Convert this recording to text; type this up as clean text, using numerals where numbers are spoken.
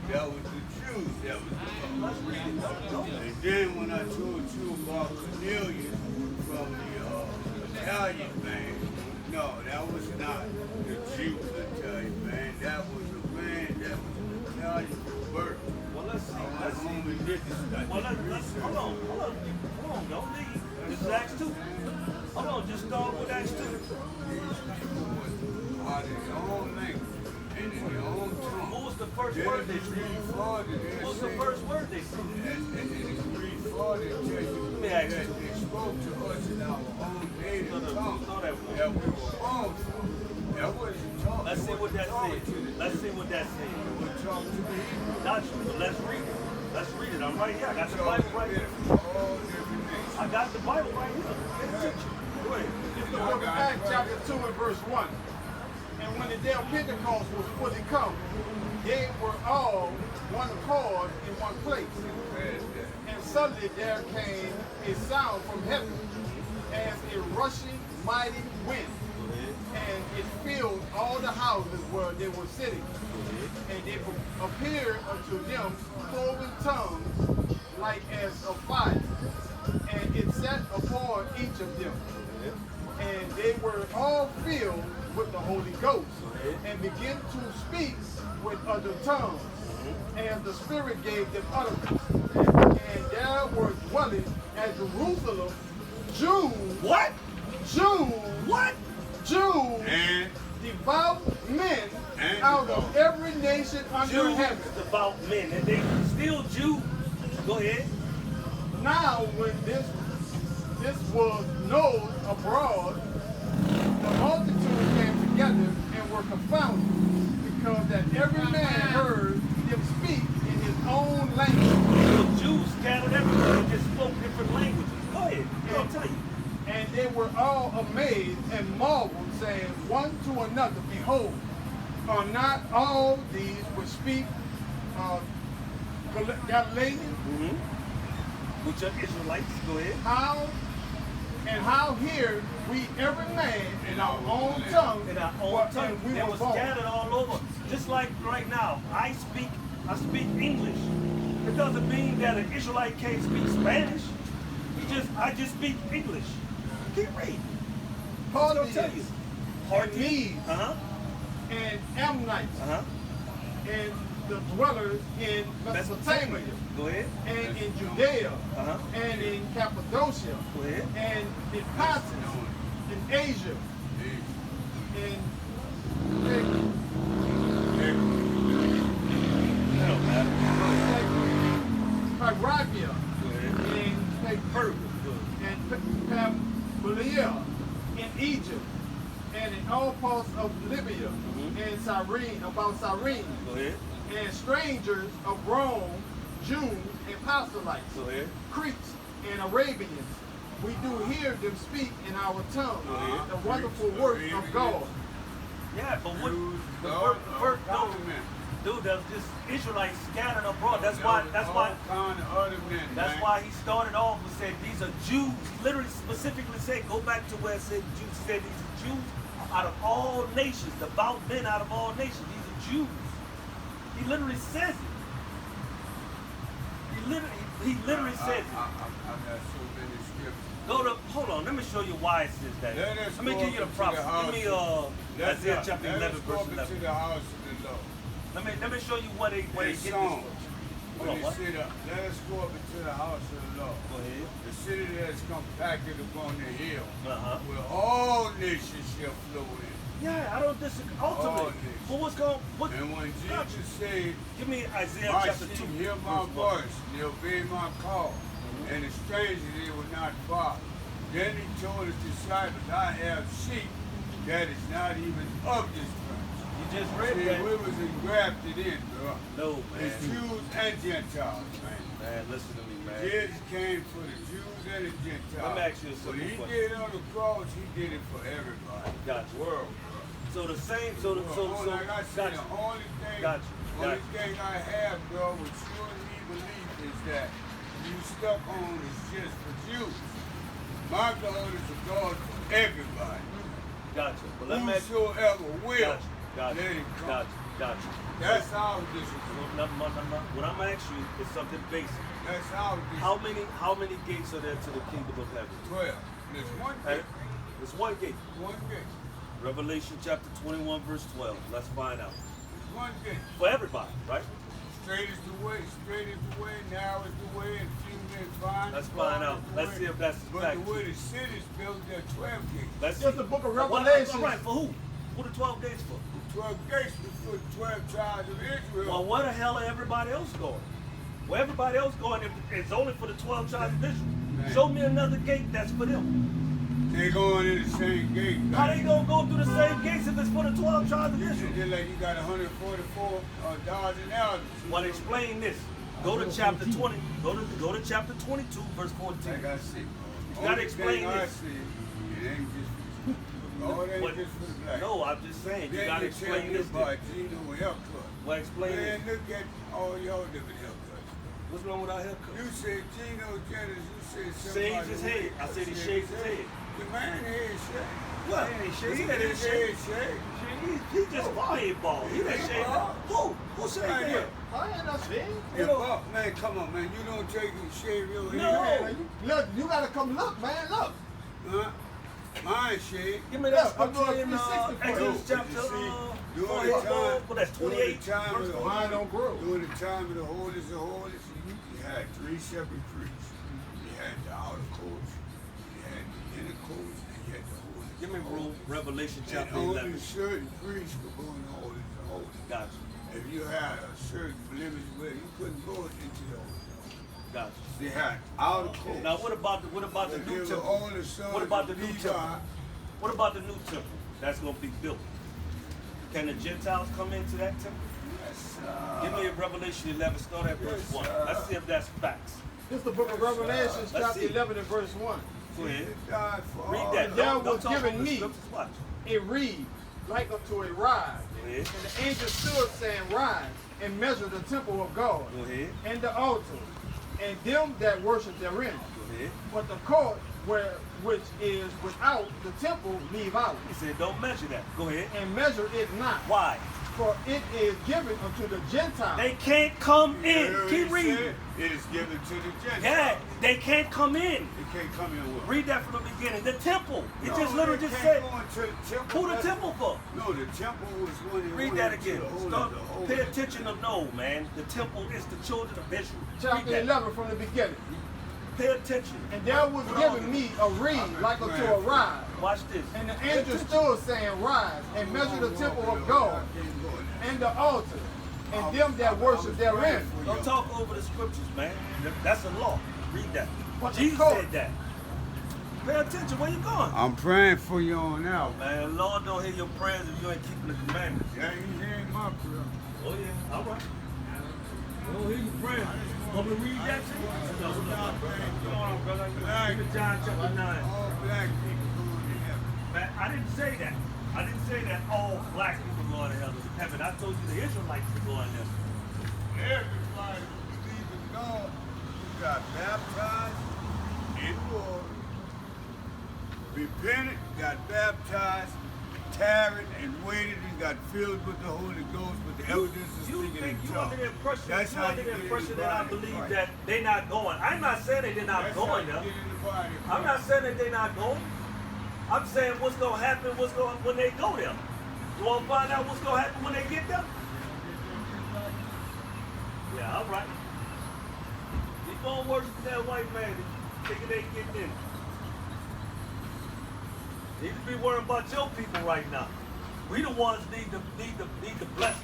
That was the Jews. That was the law. Let's read it. And then when I told you about Cornelius from the Italian band, no, that was not the Jews Italian band. That was a band that was Italian from birth. Well, let's see. Let's see. Well, hold on, don't leave. This is Acts 2. Hold on, just start with Acts 2. These people was out of their own language and in their own tongue. What was the first word they said? What was the first word they said? And it read farther and tell you Let me ask that you. they spoke to us in our own native tongue that that we were born from. That wasn't talking. Let's see what that says. Let's see what that says. We're talking to the Hebrew. Gotcha. But let's read it. Let's read it. I'm right here. I got the Bible right here. All different nations. I got the Bible right here. Go ahead. The book of Acts chapter 2 and verse 1. And when the day of Pentecost was fully come, they were all one accord in one place. And suddenly there came a sound from heaven as a rushing mighty wind, and it filled all the houses where they were sitting. And it appeared unto them cloven tongues like as of fire, and it sat upon each of them. And they were all filled with the Holy Ghost, and began to speak with other tongues, and the Spirit gave them utterance. And there were dwelling at Jerusalem Jews. What? Jews. What? Jews. And Devout men out of every nation under Jews, heaven. devout men, and they still Jews. Go ahead. Now, when this was known abroad, the multitude came together and were confounded, because that every man heard them speak in his own language. The Jews scattered everywhere and just spoke different languages. Go ahead. I'll tell you. And they were all amazed and marveled, saying one to another, Behold, are not all these which speak Galilean? Which are Israelites. Go ahead. How hear we every man in our own tongue, In our own tongue. and we They were were born. scattered all over. Just like right now, I speak English. It doesn't mean that an Israelite can't speak Spanish. I just speak English. Keep reading. I'll tell you. and Medes, Uh-huh. and Ammonites, Uh-huh. and the dwellers in Mesopotamia, Go ahead. and in Judea, Uh-huh. and in Cappadocia, Go ahead. and in Pontus, in Asia, in That don't matter. Paragria, Go ahead. in Persia, and Pamphylia, in Egypt, and in all parts of Libya, and Cyrene, about Cyrene, Go ahead. and strangers of Rome, Jews and proselytes, Go ahead. Greeks and Arabians. We do hear them speak in our tongue the wonderful work of God. Yeah, but what the God, first government. dude, that was just Israelites scattered abroad. That's why he started off and said these are Jews. He literally specifically said, go back to where it said Jews. He said these are Jews out of all nations, devout men out of all nations. These are Jews. He literally says it. He literally says it. I got so many scriptures. Hold on, let me show you why it says that. Let me give you the prophecy. Give me Isaiah chapter 11, verse 11. To the house of the Lord. Let me show you where they get this from. Hold on, what? Let us go up into the house of the Lord. Go ahead. The city that is compacted upon the hill, Uh-huh. where all nations shall flow in. Yeah, I don't disagree. Ultimately, but what's going? What? And when Jesus said, Give me Isaiah my chapter sheep 2. hear my verse 1. voice, and they obey my call, and the stranger they will not follow. Then he told his disciples, I have sheep that is not even of this branch. You just read See, that. we was engrafted in, bro. No, man. It's Jews and Gentiles, man. Man, listen to me, man. Jesus came for the Jews and the Gentiles. Let me ask you a simple What he question. did on the cross, he did it for everybody. Gotcha. World, bro. So the same. So Like I said, gotcha. the only thing, Gotcha. only thing I have, bro, with true and me belief is that you stuck on is just for Jews. My God is a God for everybody. Gotcha. But let me ask you. Whosoever will, Gotcha. let him come. Gotcha. That's our district. What I'm asking you is something basic. That's our district. How many gates are there to the kingdom of heaven? 12. There's one Hey, gate. there's one gate. One gate. Revelation chapter 21, verse 12. Let's find out. There's one gate. For everybody, right? Straight is the way, narrow is the way, and few men find. Let's find out. Let's see if that's the But fact. the way the city's built, there are 12 gates. Let's see. Just the book of All Revelation. right, for who? Who the 12 gates for? 12 gates before the 12 tribes of Israel. Well, where the hell are everybody else going? Where everybody else going if it's only for the 12 tribes of Israel? Man. Show me another gate that's for them. They going in the same gate. How they gonna go through the same gates if it's for the 12 tribes of Just Israel? like you got 144 thousand elders. Well, explain this. Go to chapter 20. Go to chapter 22, verse 14. Like I said, You gotta explain this. It ain't just all it ain't But- just for the black. No, I'm just saying. You Then gotta you tell explain me this. about Gino haircut. Well, explain Man, this. look at all y'all different haircuts. What's wrong with our haircut? You said Gino Jennings, you said somebody. Shaves his head. I said he shaves his head. The man head shaved. What? He He had didn't his shave. head shaved. He just ball. He didn't shave that. Who? Who shaved Right that? here. I ain't not saying. Yeah, Buck, man, come on, man. You don't take and shave your No. head. Look, you gotta come look, man. Look. Huh? Mine shaved. Give me that Look, I'm scripture doing in 360 for you. Exodus But chapter you see, during well, the time, well, that's 28. during the time of the Mine don't grow. During the time of the holiest of holiest, you had 3 separate priests. You had the outer courts, you had the inner courts, and you had the holiest. Give me of holiest. Revelation And chapter only 11. certain priests could go in the holiest of holiest. Gotcha. If you had a certain blemish where you couldn't go into the holiest of holiest. Gotcha. They had outer courts. Now what about the But new they were temple? all the sons What about the of new Levi. temple? What about the new temple that's gonna be built? Can the Gentiles come into that temple? Yes, Give me Revelation 11, start at verse Yes, 1. sir. Let's see if that's facts. This is the book of Revelation, Let's chapter see. 11 and verse 1. Go ahead. died for Read all that. of There Don't was talk given over the me- scriptures. Watch. A reed like unto a rod. Go ahead. And the angel stood saying, Rise and measure the temple of God, Go ahead. and the altar, and them that worship therein. Go ahead. But the court which is without the temple leave out, He said, don't measure that. Go ahead. and measure it not, Why? for it is given unto the Gentiles. They can't come You in. heard Keep he reading. said, It is given to the Gentiles. Yeah, they can't come in. They can't come in with. Read that from the beginning. The temple. It No, just literally they just can't said, go into the temple. who the That's- temple for? No, the temple was when they Read went that into again. the holy Start, of the holy. pay attention to know, man. The temple is the children of Israel. Read Chapter that. 11 from the beginning. Pay attention. And there was given me a reed like unto a rod. Watch this. And the angel stood saying, Rise and measure the temple of God, and the altar, and them that worship therein. Don't talk over the scriptures, man. That's a law. Read that. But the Jesus code- said that. Pay attention. Where you going? I'm praying for you on now. Man, Lord don't hear your prayers if you ain't keeping the commandments. Yeah, you hearing my prayer. Oh yeah, all right. Don't hear your prayers. Want me to read that to you? No, come on, brother. Give me John chapter 9. All black people going to heaven. Man, I didn't say that. I didn't say that all black people going to heaven. I told you the Israelites are going there. Everybody who believes in God who got baptized in water, repented, got baptized, tarried, and waited, and got filled with the Holy Ghost with the evidence of You speaking think in you tongues. under the impression, That's you how under you the get in impression the that I body of believe Christ. that they not going. I'm not saying that they're not That's going how there. you get in the body of I'm Christ. not saying that they're not going. I'm saying what's gonna happen, when they go there. You wanna find out what's gonna happen when they get there? Yeah, all right. Keep on worshiping that white man, thinking they getting in. Need to be worrying about your people right now. We the ones need the blessings.